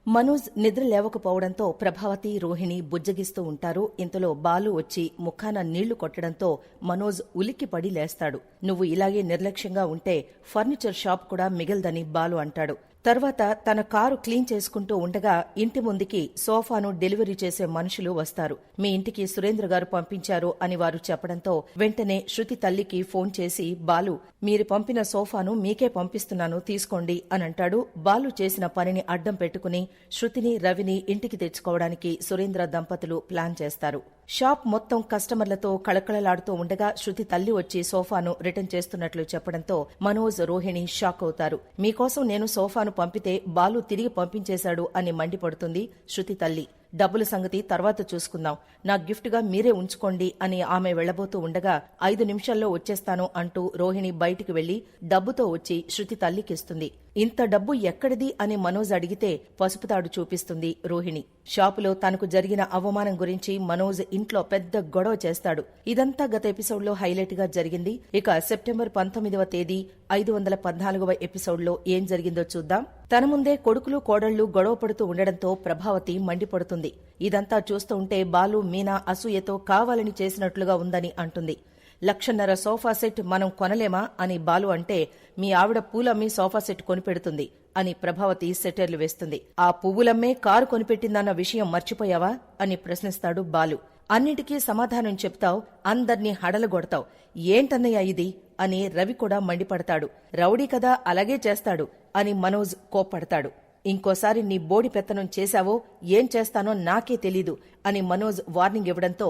మనోజ్ నిద్ర లేవకపోవడంతో ప్రభావతి, రోహిణి బుజ్జగిస్తూ ఉంటారు. ఇంతలో బాలు వచ్చి ముఖాన నీళ్లు కొట్టడంతో మనోజ్ ఉలిక్కిపడి లేస్తాడు. నువ్వు ఇలాగే నిర్లక్ష్యంగా ఉంటే ఫర్నిచర్ షాప్ కూడా మిగలదని బాలు అంటాడు. తర్వాత తన కారు క్లీన్ చేసుకుంటూ ఉండగా ఇంటి ముందుకి సోఫాను డెలివరీ చేసే మనుషులు వస్తారు. మీ ఇంటికి సురేంద్ర గారు పంపించారు అని వారు చెప్పడంతో వెంటనే శృతి తల్లికి ఫోన్ చేసి బాలు, మీరు పంపిన సోఫాను మీకే పంపిస్తున్నాను, తీసుకోండి అని అంటాడు. బాలు చేసిన పనిని అడ్డం పెట్టుకుని శృతిని, రవిని ఇంటికి తెచ్చుకోవడానికి సురేంద్ర దంపతులు ప్లాన్ చేస్తారు. షాప్ మొత్తం కస్టమర్లతో కళకళలాడుతూ ఉండగా శృతి తల్లి వచ్చి సోఫాను రిటర్న్ చేస్తున్నట్లు చెప్పడంతో మనోజ్, రోహిణి షాక్ అవుతారు. మీకోసం నేను సోఫాను పంపితే బాలు తిరిగి పంపించేశాడు అని మండిపడుతుంది శృతి తల్లి. డబ్బుల సంగతి తర్వాత చూసుకుందాం, నా గిఫ్ట్ గా మీరే ఉంచుకోండి అని ఆమె వెళ్లబోతూ ఉండగా 5 నిమిషాల్లో వచ్చేస్తాను అంటూ రోహిణి బయటికి వెళ్లి డబ్బుతో వచ్చి శృతి తల్లికిస్తుంది. ఇంత డబ్బు ఎక్కడిది అని మనోజ్ అడిగితే పసుపు తాడు చూపిస్తుంది రోహిణి. షాపులో తనకు జరిగిన అవమానం గురించి మనోజ్ ఇంట్లో పెద్ద గొడవ చేస్తాడు. ఇదంతా గత ఎపిసోడ్లో హైలైట్ గా జరిగింది. ఇక సెప్టెంబర్ 19వ తేదీ 514వ ఎపిసోడ్లో ఏం జరిగిందో చూద్దాం. తన ముందే కొడుకులు, కోడళ్లు గొడవ పడుతూ ఉండడంతో ప్రభావతి మండిపడుతుంది. ఇదంతా చూస్తూ ఉంటే బాలు, మీనా అసూయతో కావాలని చేసినట్లుగా ఉందని అంటుంది. 1,50,000 సోఫా సెట్ మనం కొనలేమా అని బాలు అంటే, మీ ఆవిడ పూలమ్మి సోఫా సెట్ కొనిపెడుతుంది అని ప్రభావతి సెటర్లు వేస్తుంది. ఆ పువ్వులమ్మే కారు కొనిపెట్టిందన్న విషయం మర్చిపోయావా అని ప్రశ్నిస్తాడు బాలు. అన్నిటికీ సమాధానం చెప్తావు, అందర్నీ హడలగొడతావు, ఏంటన్నయ్య ఇది అని రవి కూడా మండిపడతాడు. రౌడీ కదా, అలాగే చేస్తాడు అని మనోజ్ కోప్పడతాడు. ఇంకోసారి నీ బోడి పెత్తనం చేశావో ఏం చేస్తానో నాకే తెలీదు అని మనోజ్ వార్నింగ్ ఇవ్వడంతో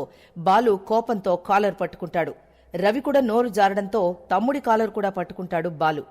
బాలు కోపంతో కాలర్ పట్టుకుంటాడు. రవి కూడా నోరు జారడంతో తమ్ముడి కాలర్ కూడా పట్టుకుంటాడు బాలు.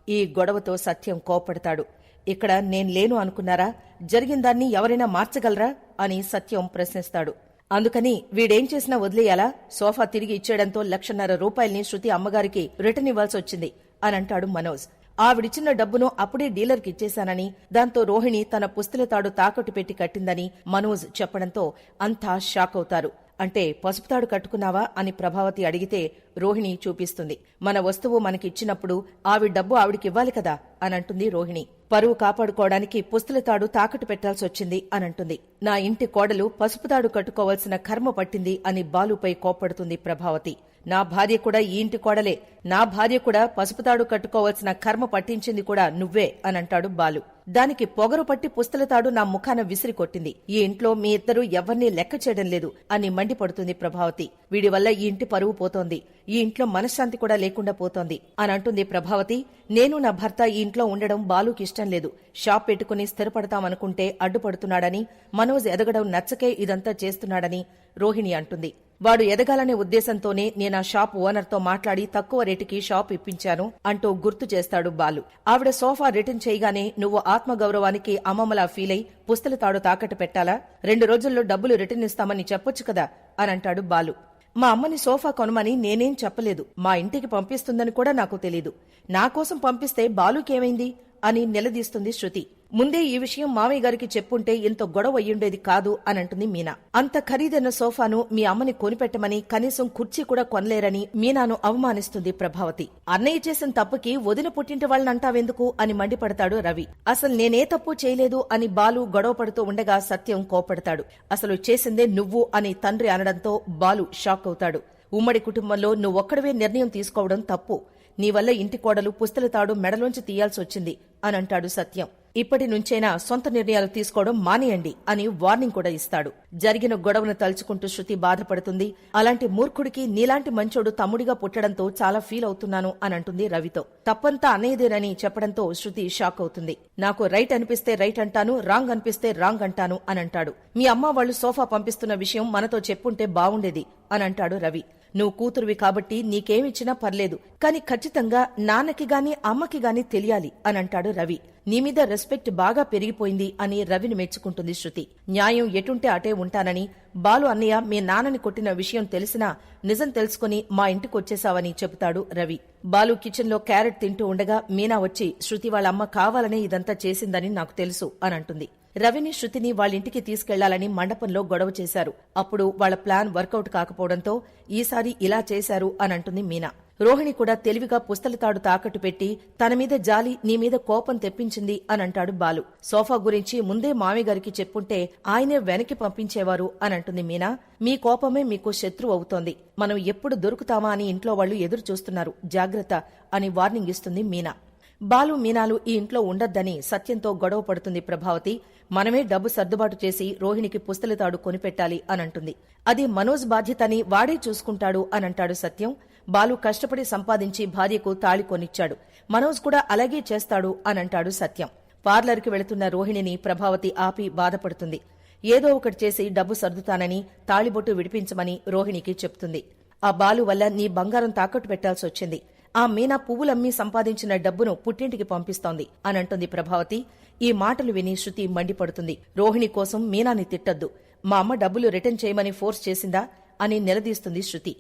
ఈ గొడవతో సత్యం కోప్పడతాడు. ఇక్కడ నేను లేను అనుకున్నారా? జరిగిందాన్ని ఎవరైనా మార్చగలరా అని సత్యం ప్రశ్నిస్తాడు. అందుకని వీడేం చేసినా వదిలేయాలా? సోఫా తిరిగి ఇచ్చేయడంతో 1,50,000 రూపాయల్ని శృతి అమ్మగారికి రిటర్న్ ఇవ్వాల్సి వచ్చింది అని అంటాడు మనోజ్. ఆవిడిచ్చిన డబ్బును అప్పుడే డీలర్కి ఇచ్చేశానని, దాంతో రోహిణి తన పుస్తల తాడు తాకట్టు పెట్టి కట్టిందని మనోజ్ చెప్పడంతో అంతా షాక్ అవుతారు. అంటే పసుపుతాడు కట్టుకున్నావా అని ప్రభావతి అడిగితే రోహిణి చూపిస్తుంది. మన వస్తువు మనకిచ్చినప్పుడు ఆవిడ డబ్బు ఆవిడికివ్వాలి కదా అనంటుంది రోహిణి. పరువు కాపాడుకోవడానికి పుస్తల తాడు తాకట్టు పెట్టాల్సి వచ్చింది అనంటుంది. నా ఇంటి కోడలు పసుపుతాడు కట్టుకోవాల్సిన కర్మ పట్టింది అని బాలుపై కోప్పడుతుంది ప్రభావతి. నా భార్య కూడా ఈ ఇంటి కోడలే, నా భార్య కూడా పసుపుతాడు కట్టుకోవాల్సిన కర్మ పట్టించింది కూడా నువ్వే అనంటాడు బాలు. దానికి పొగరు పట్టి పుస్తలతాడు నా ముఖాన విసిరి కొట్టింది. ఈ ఇంట్లో మీ ఇద్దరు ఎవరినీ లెక్క చేయడం లేదు అని మండిపడుతుంది ప్రభావతి. వీడి వల్ల ఈ ఇంటి పరువు పోతోంది, ఈ ఇంట్లో మనశ్శాంతి కూడా లేకుండా పోతోంది అని అంటుంది ప్రభావతి. నేను నా భర్త ఈ ఇంట్లో ఉండడం బాలుకి ఇష్టం లేదు. షాప్ పెట్టుకుని స్థిరపడతామనుకుంటే అడ్డుపడుతున్నాడని, మనోజ్ ఎదగడం నచ్చకే ఇదంతా చేస్తున్నాడని రోహిణి అంటుంది. వాడు ఎదగాలనే ఉద్దేశంతోనే నేనా షాప్ ఓనర్తో మాట్లాడి తక్కువ రేటుకి షాప్ ఇప్పించాను అంటూ గుర్తు చేస్తాడు బాలు. ఆవిడ సోఫా రిటర్న్ చేయగానే నువ్వు ఆత్మగౌరవానికి అమ్మమ్మలా ఫీలై పుస్తల తాడు తాకట్టు పెట్టాలా? 2 రోజుల్లో డబ్బులు రిటర్న్ ఇస్తామని చెప్పొచ్చు కదా అని అంటాడు బాలు. మా అమ్మని సోఫా కొనమని నేనేం చెప్పలేదు, మా ఇంటికి పంపిస్తుందని కూడా నాకు తెలీదు. నా కోసం పంపిస్తే బాలుకేమైంది అని నిలదీస్తుంది శృతి. ముందే ఈ విషయం మామయ్య గారికి చెప్పుంటే ఇంత గొడవ అయ్యుండేది కాదు అనంటుంది మీనా. అంత ఖరీదైన సోఫాను మీ అమ్మని కొనిపెట్టమని కనీసం కుర్చీ కూడా కొనలేరని మీనాను అవమానిస్తుంది ప్రభావతి. అన్నయ్య చేసిన తప్పుకి వదిన పుట్టింటి వాళ్ళనంటావెందుకు అని మండిపడతాడు రవి. అసలు నేనే తప్పు చేయలేదు అని బాలు గొడవ పడుతూ ఉండగా సత్యం కోపడతాడు. అసలు చేసిందే నువ్వు అని తండ్రి అనడంతో బాలు షాక్ అవుతాడు. ఉమ్మడి కుటుంబంలో నువ్వొక్కడవే నిర్ణయం తీసుకోవడం తప్పు. నీ వల్ల ఇంటి కోడలు పుస్తల తాడు మెడలోంచి తీయాల్సొచ్చింది అనంటాడు సత్యం. ఇప్పటి నుంచైనా సొంత నిర్ణయాలు తీసుకోవడం మానేయండి అని వార్నింగ్ కూడా ఇస్తాడు. జరిగిన గొడవను తలుచుకుంటూ శృతి బాధపడుతుంది. అలాంటి మూర్ఖుడికి నీలాంటి మంచోడు తమ్ముడిగా పుట్టడంతో చాలా ఫీల్ అవుతున్నాను అనంటుంది రవితో. తప్పంతా అన్నయ్యదేనని చెప్పడంతో శృతి షాక్ అవుతుంది. నాకు రైట్ అనిపిస్తే రైట్ అంటాను, రాంగ్ అనిపిస్తే రాంగ్ అంటాను అనంటాడు. మీ అమ్మ వాళ్లు సోఫా పంపిస్తున్న విషయం మనతో చెప్పుంటే బావుండేది అనంటాడు రవి. నువ్వు కూతురువి కాబట్టి నీకేమిచ్చినా పర్లేదు, కాని ఖచ్చితంగా నాన్నకి గాని అమ్మకి గాని తెలియాలి అనంటాడు రవి. నీ మీద రెస్పెక్ట్ బాగా పెరిగిపోయింది అని రవిని మెచ్చుకుంటుంది శృతి. న్యాయం ఎటుంటే అటే ఉంటానని, బాలు అన్నయ్య మీ నాన్నని కొట్టిన విషయం తెలిసినా నిజం తెలుసుకుని మా ఇంటికొచ్చేశావని చెబుతాడు రవి. బాలు కిచెన్లో క్యారెట్ తింటూ ఉండగా మీనా వచ్చి శృతి వాళ్ళ అమ్మ కావాలనే ఇదంతా చేసిందని నాకు తెలుసు అనంటుంది. రవిని, శృతిని వాళ్ళింటికి తీసుకెళ్లాలని మండపంలో గొడవ చేశారు. అప్పుడు వాళ్ల ప్లాన్ వర్కౌట్ కాకపోవడంతో ఈసారి ఇలా చేశారు అనంటుంది మీనా. రోహిణి కూడా తెలివిగా పుస్తలతాడు తాకట్టు పెట్టి తన మీద జాలి నీ మీద కోపం తెప్పించింది అనంటాడు బాలు. సోఫా గురించి ముందే మామయ్యగారికి చెప్పుంటే ఆయనే వెనక్కి పంపించేవారు అనంటుంది మీనా. మీ కోపమే మీకు శత్రువు అవుతోంది. మనం ఎప్పుడు దొరుకుతామా అని ఇంట్లో వాళ్లు ఎదురు చూస్తున్నారు, జాగ్రత్త అని వార్నింగ్ ఇస్తుంది మీనా. బాలు మీనాలు ఈ ఇంట్లో ఉండొద్దని సత్యంతో గొడవ పడుతుంది ప్రభావతి. మనమే డబ్బు సర్దుబాటు చేసి రోహిణికి పుస్తలతాడు కొనిపెట్టాలి అనంటుంది. అది మనోజ్ బాధ్యతని వాడే చూసుకుంటాడు అనంటాడు సత్యం. బాలు కష్టపడి సంపాదించి భార్యకు తాళి కొనిచ్చాడు, మనోజ్ కూడా అలాగే చేస్తాడు అనంటాడు సత్యం. పార్లర్కి వెళుతున్న రోహిణిని ప్రభావతి ఆపి బాధపడుతుంది. ఏదో ఒకటి చేసి డబ్బు సర్దుతానని తాళిబొట్టు విడిపించమని రోహిణికి చెప్తుంది. ఆ బాలు వల్ల నీ బంగారం తాకట్టు పెట్టాల్సొచ్చింది. ఆ మీనా పువ్వులమ్మి సంపాదించిన డబ్బును పుట్టింటికి పంపిస్తోంది అనంటుంది ప్రభావతి. ఈ మాటలు విని శృతి మండిపడుతుంది. రోహిణి కోసం మీనాని తిట్టొద్దు, మా అమ్మ డబ్బులు రిటర్న్ చేయమని ఫోర్స్ చేసిందా అని నిలదీస్తుంది శృతి.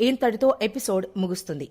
ఇంతటితో ఎపిసోడ్ ముగుస్తుంది.